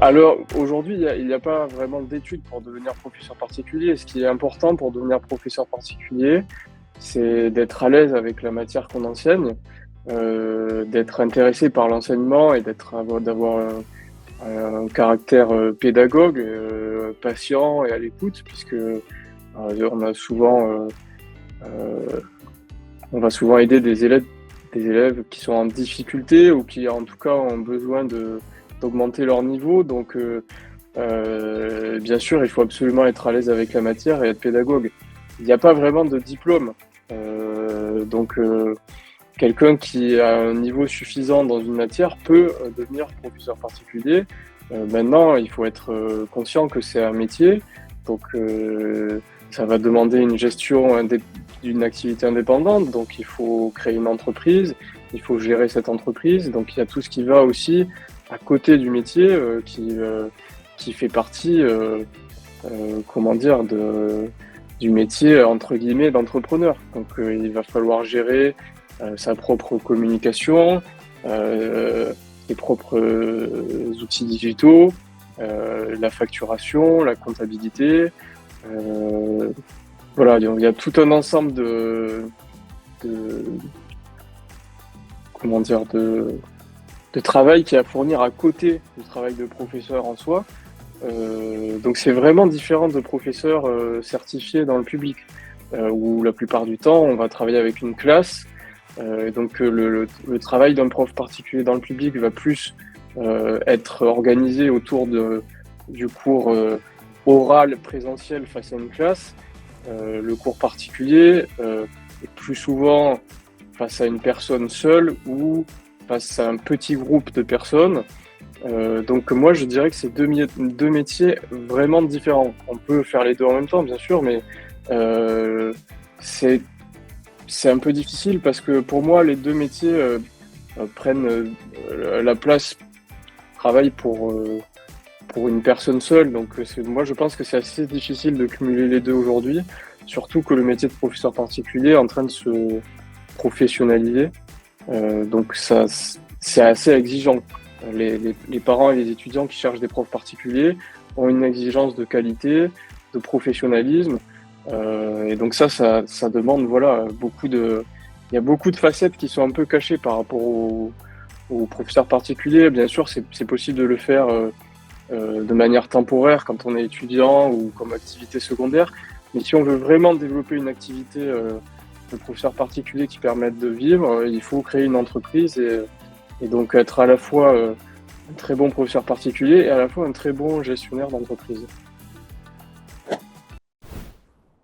alors aujourd'hui, il y a pas vraiment d'études pour devenir professeur particulier. Ce qui est important pour devenir professeur particulier, c'est d'être à l'aise avec la matière qu'on enseigne, d'être intéressé par l'enseignement et d'avoir un caractère pédagogue, patient et à l'écoute, puisque on a souvent, on va souvent aider des élèves qui sont en difficulté ou qui, en tout cas, ont besoin d'augmenter leur niveau. Donc, bien sûr, il faut absolument être à l'aise avec la matière et être pédagogue. Il n'y a pas vraiment de diplôme. Donc, quelqu'un qui a un niveau suffisant dans une matière peut devenir professeur particulier. Maintenant, il faut être conscient que c'est un métier. Donc, ça va demander une gestion d'une activité indépendante. Donc, il faut créer une entreprise, il faut gérer cette entreprise. Donc, il y a tout ce qui va aussi à côté du métier qui fait partie, comment dire, du métier, entre guillemets, d'entrepreneur. Donc, il va falloir gérer sa propre communication, ses propres outils digitaux, la facturation, la comptabilité. Voilà, il y a tout un ensemble comment dire, de travail qui est à fournir à côté du travail de professeur en soi. Donc c'est vraiment différent de professeurs certifiés dans le public, où la plupart du temps on va travailler avec une classe. Donc le travail d'un prof particulier dans le public va plus être organisé autour du cours oral présentiel face à une classe. Le cours particulier est plus souvent face à une personne seule ou face à un petit groupe de personnes. Donc moi je dirais que c'est deux métiers vraiment différents. On peut faire les deux en même temps bien sûr, mais c'est un peu difficile parce que pour moi les deux métiers prennent la place travail pour une personne seule. Donc moi je pense que c'est assez difficile de cumuler les deux aujourd'hui, surtout que le métier de professeur particulier est en train de se professionnaliser. Donc ça c'est assez exigeant. Les parents et les étudiants qui cherchent des profs particuliers ont une exigence de qualité, de professionnalisme. Et donc ça demande voilà il y a beaucoup de facettes qui sont un peu cachées par rapport aux professeurs particuliers. Bien sûr, c'est possible de le faire de manière temporaire quand on est étudiant ou comme activité secondaire. Mais si on veut vraiment développer une activité de professeur particulier qui permette de vivre, il faut créer une entreprise et donc être à la fois un très bon professeur particulier et à la fois un très bon gestionnaire d'entreprise.